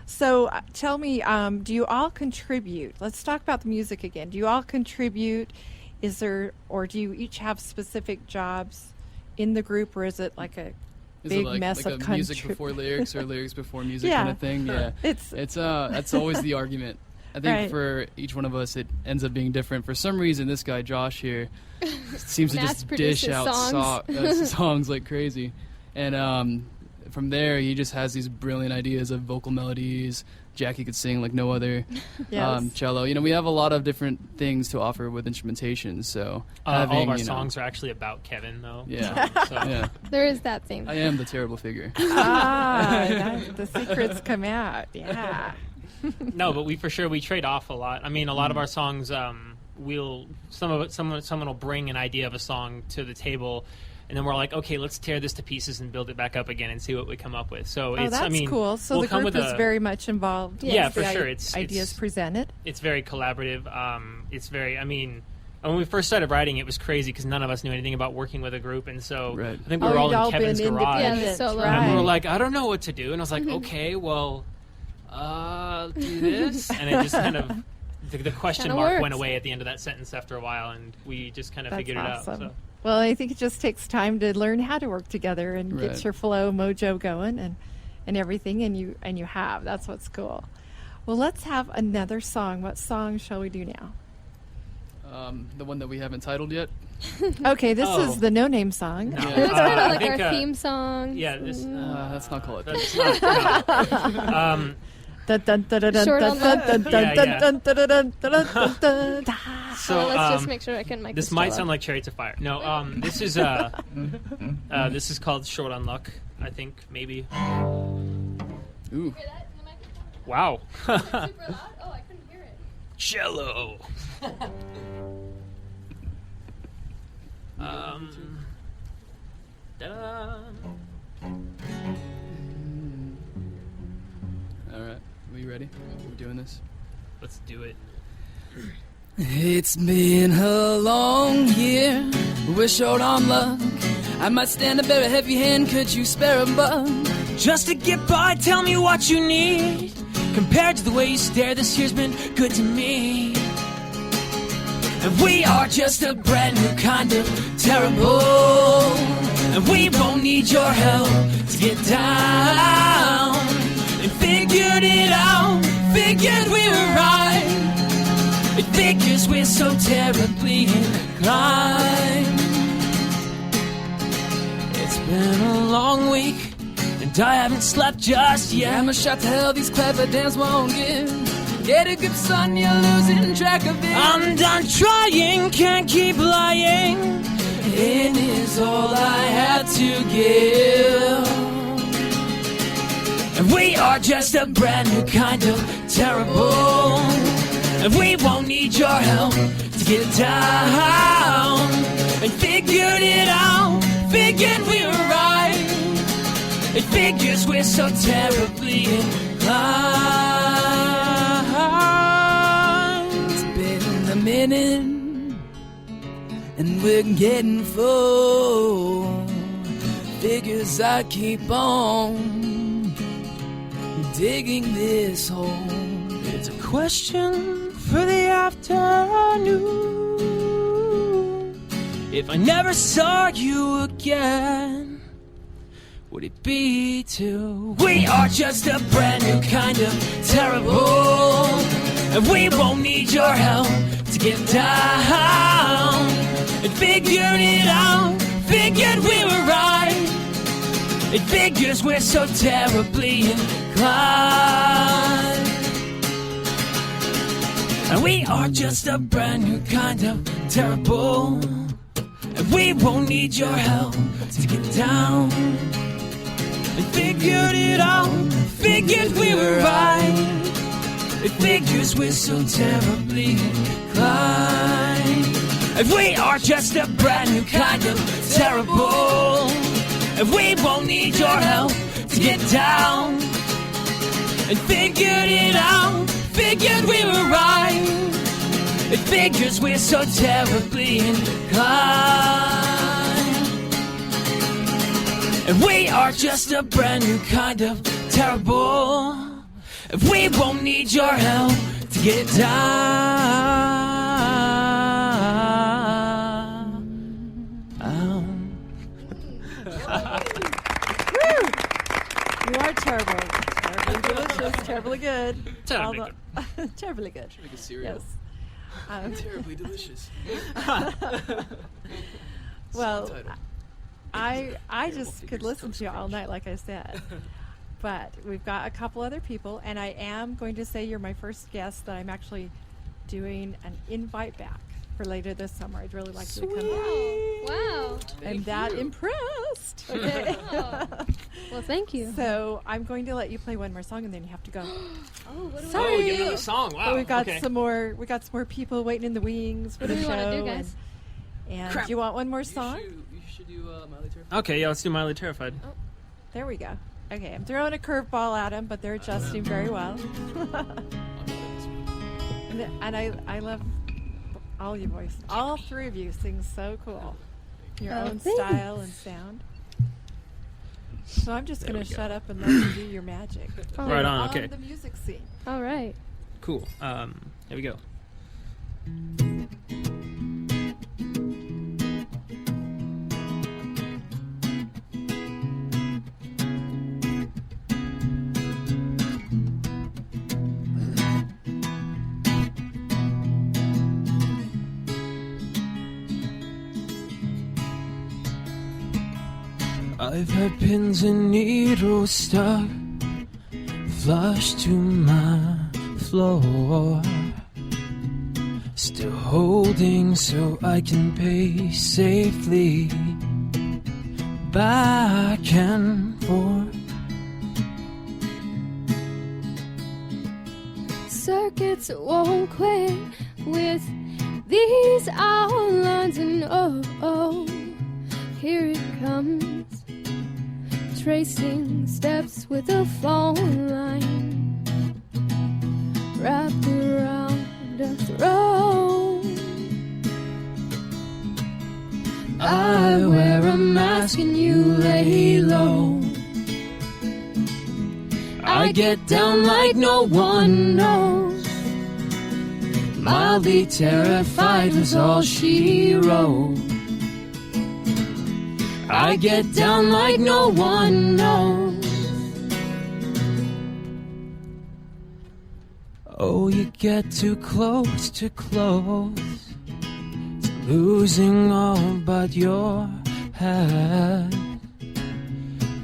[SPEAKER 2] So tell me, do you all contribute? Let's talk about the music again. Do you all contribute? Or do you each have specific jobs in the group, or is it like a big mess of
[SPEAKER 7] music before lyrics or lyrics before music kind of thing? Yeah, it's that's always the argument. I think for each one of us, it ends up being different. For some reason, this guy, Josh, here, seems to just dish out songs like crazy. And from there, he just has these brilliant ideas of vocal melodies. Jackie could sing like no other. Cello. We have a lot of different things to offer with instrumentation. So
[SPEAKER 5] all of our songs are actually about Kevin, though.
[SPEAKER 7] Yeah.
[SPEAKER 6] There is that thing.
[SPEAKER 7] I am the terrible figure.
[SPEAKER 2] The secrets come out. Yeah.
[SPEAKER 5] No, but we trade off a lot. I mean, a lot of our songs, someone will bring an idea of a song to the table, and then we're like, okay, let's tear this to pieces and build it back up again and see what we come up with. So
[SPEAKER 2] that's cool. So the group is very much involved.
[SPEAKER 5] Yeah, for sure. It's
[SPEAKER 2] ideas presented.
[SPEAKER 5] It's very collaborative. It's very. I mean, when we first started writing, it was crazy because none of us knew anything about working with a group, and so I think we were all in Kevin's garage, and we were like, I don't know what to do, and I was like, okay, well. Do this, and it just kind of the question mark went away at the end of that sentence after a while, and we just kind of figured it out. So.
[SPEAKER 2] Well, I think it just takes time to learn how to work together and get your flow mojo going and everything, and you have. That's what's cool. Well, let's have another song. What song shall we do now?
[SPEAKER 7] The one that we haven't titled yet.
[SPEAKER 2] Okay, this is the No Name song.
[SPEAKER 6] No. It's kind of like our theme song.
[SPEAKER 5] Yeah, this.
[SPEAKER 7] Let's not call it.
[SPEAKER 5] That's not,
[SPEAKER 6] So
[SPEAKER 5] let's
[SPEAKER 6] just make sure I can mic
[SPEAKER 5] this might sound like Chariots of Fire. No, this is this is called Short on Luck, I think, maybe.
[SPEAKER 7] Ooh.
[SPEAKER 5] Wow.
[SPEAKER 6] Super loud? Oh, I couldn't hear it.
[SPEAKER 5] Cello.
[SPEAKER 7] Alright, are you ready? We're doing this?
[SPEAKER 5] Let's do it.
[SPEAKER 9] It's been a long year, we're short on luck. I might stand to bear a heavy hand, could you spare a buck? Just to get by, tell me what you need. Compared to the way you stare, this year's been good to me. And we are just a brand new kind of terrible. And we won't need your help to get down. And figured it out, figured we were right. It figures we're so terribly inclined. It's been a long week, and I haven't slept just yet. I'm a shot to hell, these clever dams won't give. Get a grip, son, you're losing track of it. I'm done trying, can't keep lying. in is all I have to give. And we are just a brand new kind of terrible. And we won't need your help to get down. And figured it out, figured we were right. It figures we're so terribly inclined. It's been a minute, and we're getting full. Figures I keep on digging this hole. It's a question for the afternoon. If I never saw you again, would it be too? We are just a brand new kind of terrible, and we won't need your help to get down. And figured it out, figured we were right. It figures we're so terribly inclined. And we are just a brand new kind of terrible, and we won't need your help to get down. And figured it out, figured we were right. It figures we're so terribly inclined. And we are just a brand new kind of terrible, and we won't need your help to get down. And figured it out, figured we were right. It figures we're so terribly inclined. And we are just a brand new kind of terrible, and we won't need your help to get down.
[SPEAKER 2] You are terrible. Terribly delicious. Terribly good.
[SPEAKER 5] Terribly good.
[SPEAKER 2] Terribly good.
[SPEAKER 7] Like a cereal.
[SPEAKER 2] Yes.
[SPEAKER 7] Terribly delicious.
[SPEAKER 2] Well, I just could listen to you all night, like I said. But we've got a couple other people, and I am going to say you're my first guest that I'm actually doing an invite back for later this summer. I'd really like you to come back.
[SPEAKER 6] Wow.
[SPEAKER 2] I'm that impressed. Okay.
[SPEAKER 6] Wow. Well, thank you.
[SPEAKER 2] So I'm going to let you play one more song, and then you have to go.
[SPEAKER 6] Oh, what do we
[SPEAKER 2] Sorry.
[SPEAKER 5] Oh, give another song. Wow.
[SPEAKER 2] But we've got
[SPEAKER 5] okay.
[SPEAKER 2] some more. We got some more people waiting in the wings for
[SPEAKER 6] What do
[SPEAKER 2] the
[SPEAKER 6] we
[SPEAKER 2] show.
[SPEAKER 6] wanna do, guys?
[SPEAKER 2] And
[SPEAKER 5] Crap.
[SPEAKER 2] do you want one more song?
[SPEAKER 7] You should do Miley Terrified.
[SPEAKER 5] Okay, yeah, let's do Miley Terrified.
[SPEAKER 2] There we go. Okay, I'm throwing a curveball at them, but they're adjusting very well. and I love all your voice. All three of you sing so cool. Your own style and sound. So I'm just going to shut up and let you do your magic.
[SPEAKER 5] Right on, okay.
[SPEAKER 2] the music scene.
[SPEAKER 6] All right.
[SPEAKER 5] Cool. Here we go.
[SPEAKER 9] I've had pins and needles stuck flush to my floor, still holding so I can pace safely back and forth.
[SPEAKER 6] Circuits won't quit with these outlines, and oh, here it comes. Tracing steps with a phone line wrapped around a throne. I wear a mask and you lay low. I get down like no one knows. Mildly terrified was all she wrote. I get down like no one knows. Oh, you get too close to losing all but your head.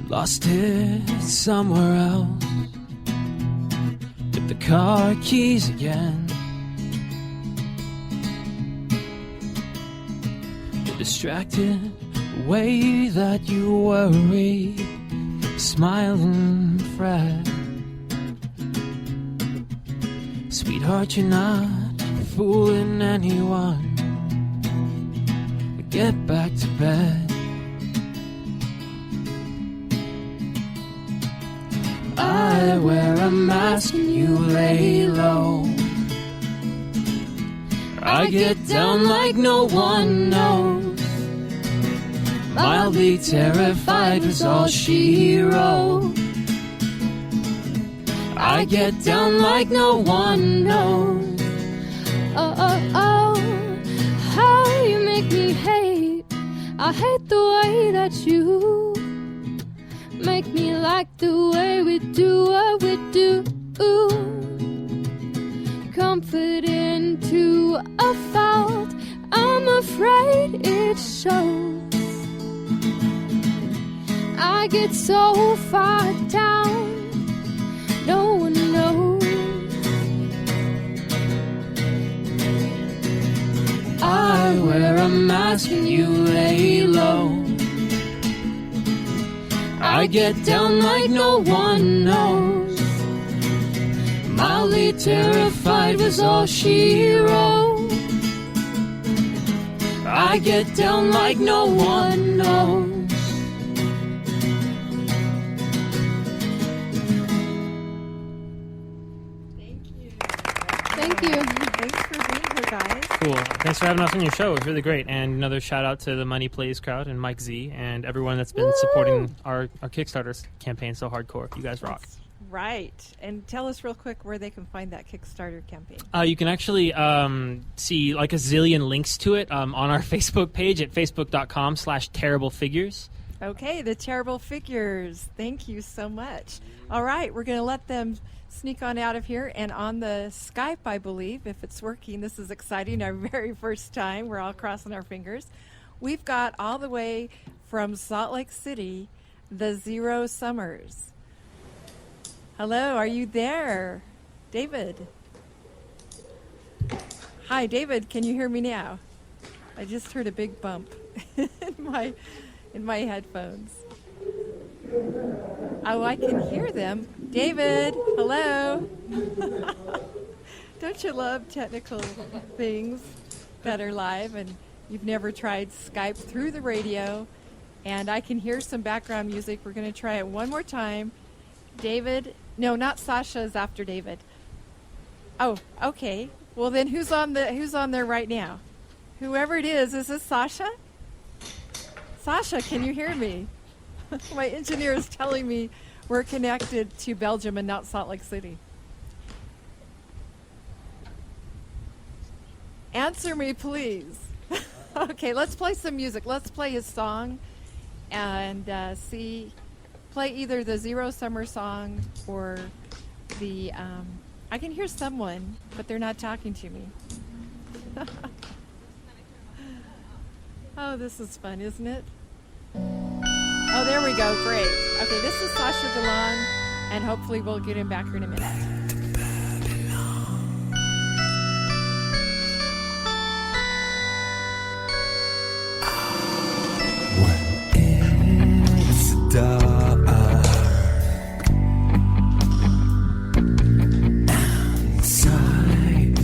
[SPEAKER 6] Lost it somewhere else. Get the car keys again.
[SPEAKER 9] distracted, the way that you worry, smile and fret. Sweetheart, you're not fooling anyone. Get back to bed. I wear a mask and you lay low. I get down like no one knows. Mildly terrified was all she wrote. I get down like no one knows.
[SPEAKER 8] Oh, oh, oh, how you make me hate. I hate the way that you make me like the way we do what we do. Comfort into a fault, I'm afraid it shows. I get so far down, no one knows.
[SPEAKER 9] I wear a mask and you lay low. I get down like no one knows. Mildly terrified was all she wrote. I get down like no one knows.
[SPEAKER 6] Thank you.
[SPEAKER 2] Thanks for being here, guys.
[SPEAKER 5] Cool. Thanks for having us on your show. It was really great. And another shout out to the Money Plays crowd and Mike Z and everyone that's been supporting our Kickstarter campaign so hardcore. You guys rock.
[SPEAKER 2] That's right. And tell us real quick where they can find that Kickstarter campaign.
[SPEAKER 5] You can actually see like a zillion links to it on our Facebook page at facebook.com/terriblefigures.
[SPEAKER 2] Okay, the Terrible Figures. Thank you so much. All right, we're going to let them sneak on out of here. And on the Skype, I believe, if it's working, this is exciting, our very first time. We're all crossing our fingers. We've got all the way from Salt Lake City, the Zero Summers. Hello, are you there? David. Hi, David, can you hear me now? I just heard a big bump in my headphones. Oh, I can hear them. David, hello. Don't you love technical things that are live and you've never tried Skype through the radio? And I can hear some background music. We're going to try it one more time. David, no, not Sasha is after David. Oh, okay. Well, then who's on there right now? Whoever it is this Sasha? Sasha, can you hear me? My engineer is telling me we're connected to Belgium and not Salt Lake City. Answer me, please. Okay, let's play some music. Let's play his song and play either the Zero Summer song or the... I can hear someone, but they're not talking to me. Oh, this is fun, isn't it? Oh, there we go. Great. Okay, this is Sasha DeLon, and hopefully we'll get him back here in a minute.
[SPEAKER 10] When it's dark and silent,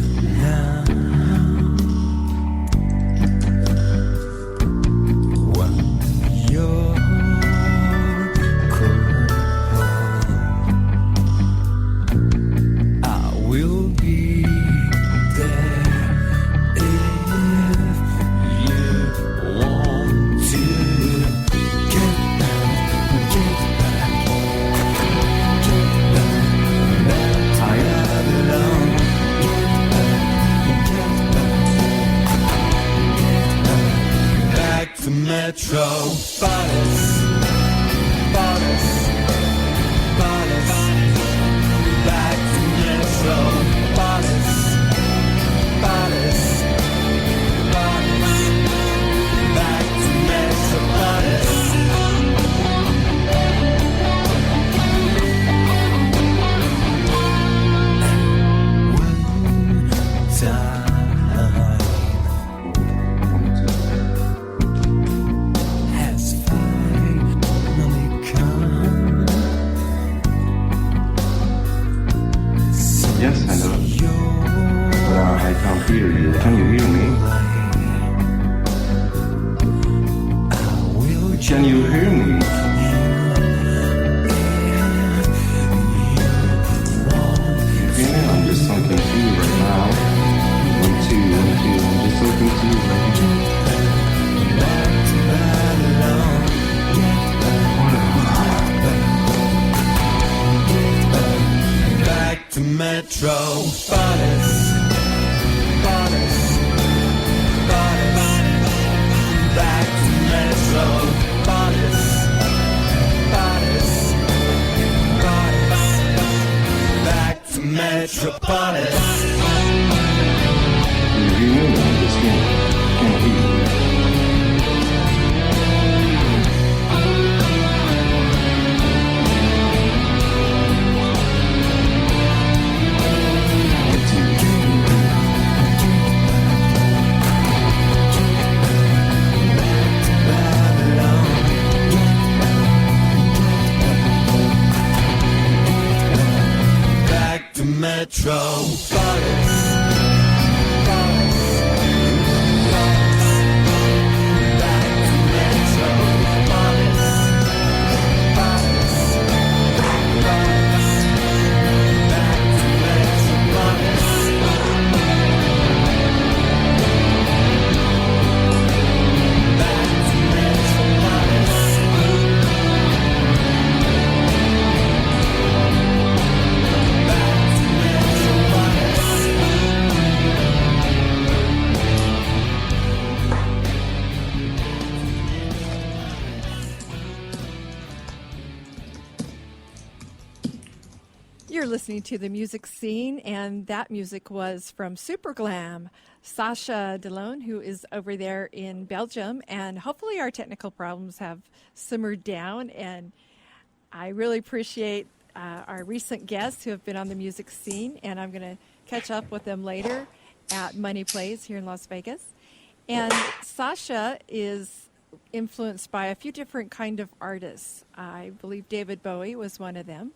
[SPEAKER 10] when you're cold, Metropolis. Back to Metropolis. Back to Metropolis. Metropolis.
[SPEAKER 2] You're listening to The Music Scene, and that music was from Super Glam, Sasha Delone, who is over there in Belgium, and hopefully our technical problems have simmered down, and I really appreciate our recent guests who have been on The Music Scene, and I'm going to catch up with them later at Money Plays here in Las Vegas. And Sasha is influenced by a few different kind of artists. I believe David Bowie was one of them.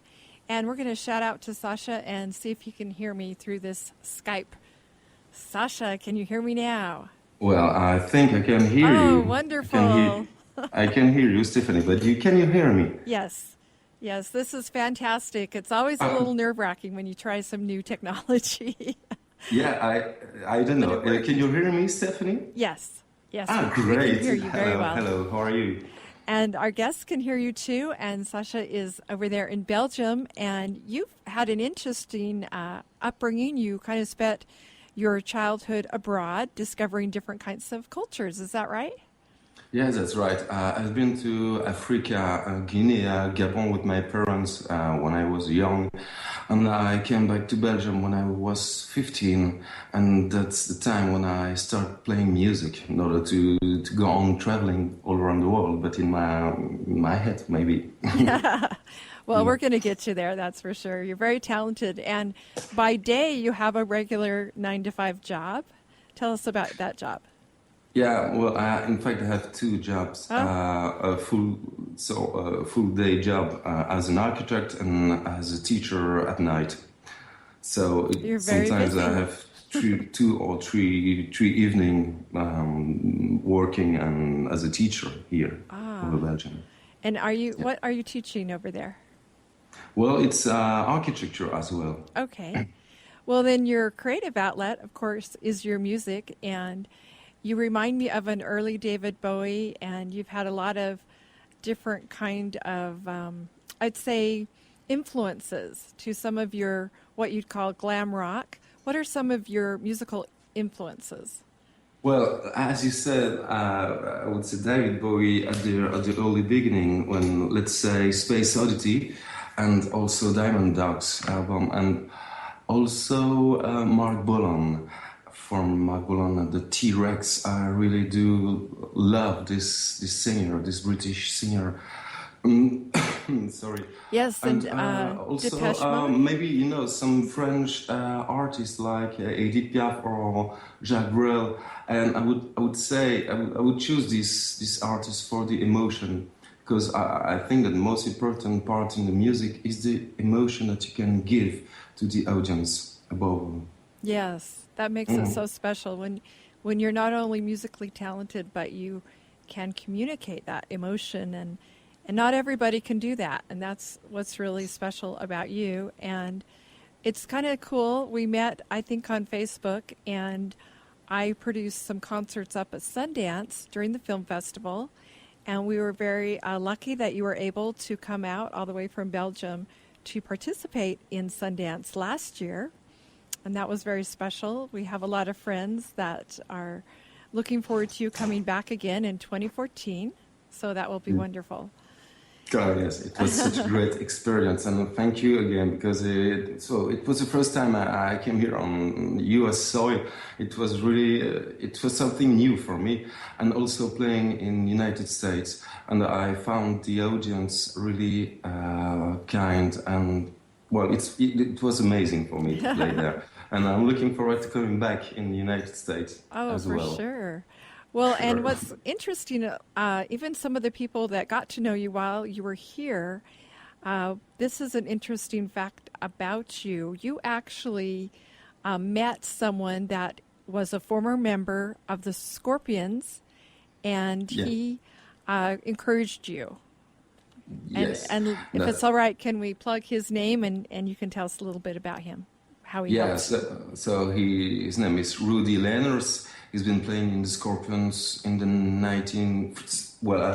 [SPEAKER 2] And we're going to shout out to Sasha and see if you can hear me through this Skype. Sasha, can you hear me now?
[SPEAKER 11] Well, I think I can hear you.
[SPEAKER 2] Oh, wonderful.
[SPEAKER 11] I can hear you, Stephanie, but can you hear me?
[SPEAKER 2] Yes. Yes, this is fantastic. It's always a little nerve-wracking when you try some new technology.
[SPEAKER 11] Yeah, I don't know. Can you hear me, Stephanie?
[SPEAKER 2] Yes. Yes.
[SPEAKER 11] Great.
[SPEAKER 2] We can hear you very well.
[SPEAKER 11] Hello, how are you?
[SPEAKER 2] And our guests can hear you too. And Sasha is over there in Belgium. And you've had an interesting upbringing. You kind of spent your childhood abroad, discovering different kinds of cultures. Is that right?
[SPEAKER 11] Yes, that's right. I've been to Africa, Guinea, Gabon with my parents when I was young. And I came back to Belgium when I was 15. And that's the time when I started playing music in order to go on traveling all around the world, but in my head, maybe.
[SPEAKER 2] Yeah. Well, we're going to get you there, that's for sure. You're very talented. And by day, you have a regular 9-to-5 job. Tell us about that job.
[SPEAKER 11] Yeah, well, in fact, I have two jobs. A full day job as an architect and as a teacher at night. So sometimes I have two or three evening working and as a teacher here over Belgium.
[SPEAKER 2] And what are you teaching over there?
[SPEAKER 11] Well, it's architecture as well.
[SPEAKER 2] Okay. Well, then your creative outlet, of course, is your music, and you remind me of an early David Bowie, and you've had a lot of different kind of, I'd say, influences to some of your, what you'd call glam rock. What are some of your musical influences?
[SPEAKER 11] Well, as you said, I would say David Bowie at the early beginning when, let's say, Space Oddity and also Diamond Dogs album, and also Mark Bolan. From Mark Bolan and the T-Rex, I really do love this singer, this British singer. Sorry.
[SPEAKER 2] Yes, and
[SPEAKER 11] also maybe some French artists like Edith Piaf or Jacques Brel, and I would choose this artist for the emotion, because I think that the most important part in the music is the emotion that you can give to the audience above all.
[SPEAKER 2] Yes. That makes it so special when you're not only musically talented, but you can communicate that emotion, and not everybody can do that, and that's what's really special about you. And it's kind of cool. We met, I think, on Facebook, and I produced some concerts up at Sundance during the film festival, and we were very lucky that you were able to come out all the way from Belgium to participate in Sundance last year. And that was very special. We have a lot of friends that are looking forward to you coming back again in 2014. So that will be wonderful.
[SPEAKER 11] Oh, yes, it was such a great experience, and thank you again, because it was the first time I came here on U.S. soil. It was really, it was something new for me, and also playing in United States, and I found the audience really kind, and well, it was amazing for me to play there, and I'm looking forward to coming back in the United States as well.
[SPEAKER 2] Oh, for sure. Well, and what's interesting, even some of the people that got to know you while you were here, this is an interesting fact about you. You actually met someone that was a former member of the Scorpions, and he encouraged you.
[SPEAKER 11] Yes.
[SPEAKER 2] And if it's all right, can we plug his name, and you can tell us a little bit about him, how he helps?
[SPEAKER 11] So his name is Rudy Lenners. He's been playing in the Scorpions in the I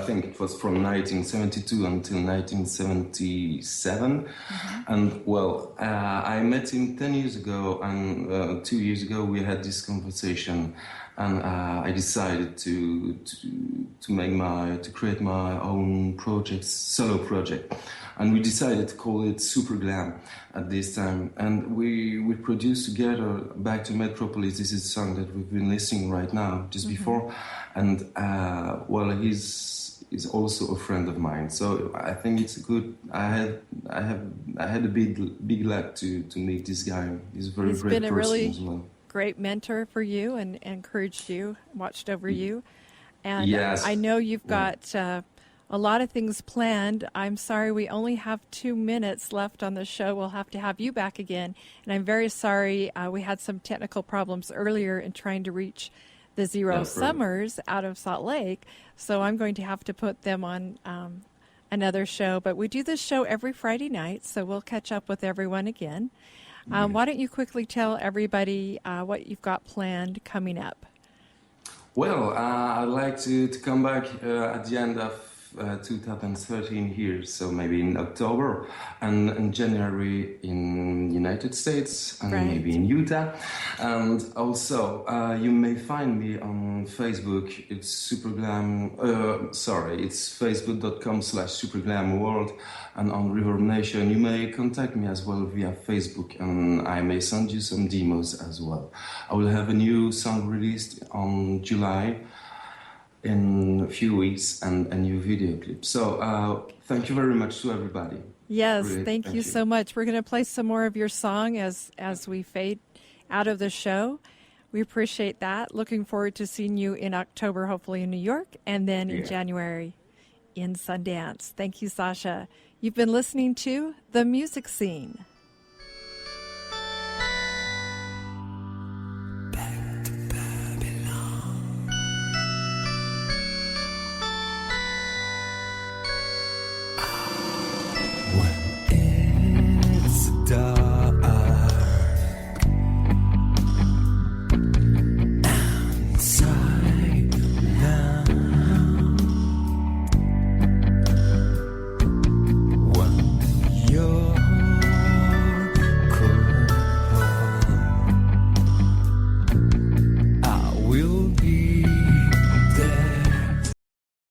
[SPEAKER 11] think it was from 1972 until 1977. Mm-hmm. And I met him 10 years ago, and 2 years ago we had this conversation, and I decided to create my own solo project. And we decided to call it Super Glam at this time. And we produced together Back to Metropolis. This is a song that we've been listening right now, just before. And, he's also a friend of mine. So I think it's good. I had a big luck to meet this guy. He's a very great person as well. He's been a really
[SPEAKER 2] great mentor for you and encouraged you, watched over you. And
[SPEAKER 11] yes.
[SPEAKER 2] I know you've got a lot of things planned. I'm sorry we only have 2 minutes left on the show. We'll have to have you back again. And I'm very sorry we had some technical problems earlier in trying to reach the Zero Summers out of Salt Lake. So I'm going to have to put them on another show. But we do this show every Friday night, so we'll catch up with everyone again. Why don't you quickly tell everybody what you've got planned coming up?
[SPEAKER 11] Well, I'd like to come back at the end of 2013 here, so maybe in October, and in January in United States, and maybe in Utah. And also, you may find me on Facebook. It's it's facebook.com/superglamworld, and on River Nation. You may contact me as well via Facebook, and I may send you some demos as well. I will have a new song released on July in a few weeks, and a new video clip. So thank you very much to everybody.
[SPEAKER 2] Yes, really, thank you so much. We're going to play some more of your song as we fade out of the show. We appreciate that. Looking forward to seeing you in October, hopefully in New York, and then in January in Sundance. Thank you, Sasha. You've been listening to The Music Scene.
[SPEAKER 10] Will be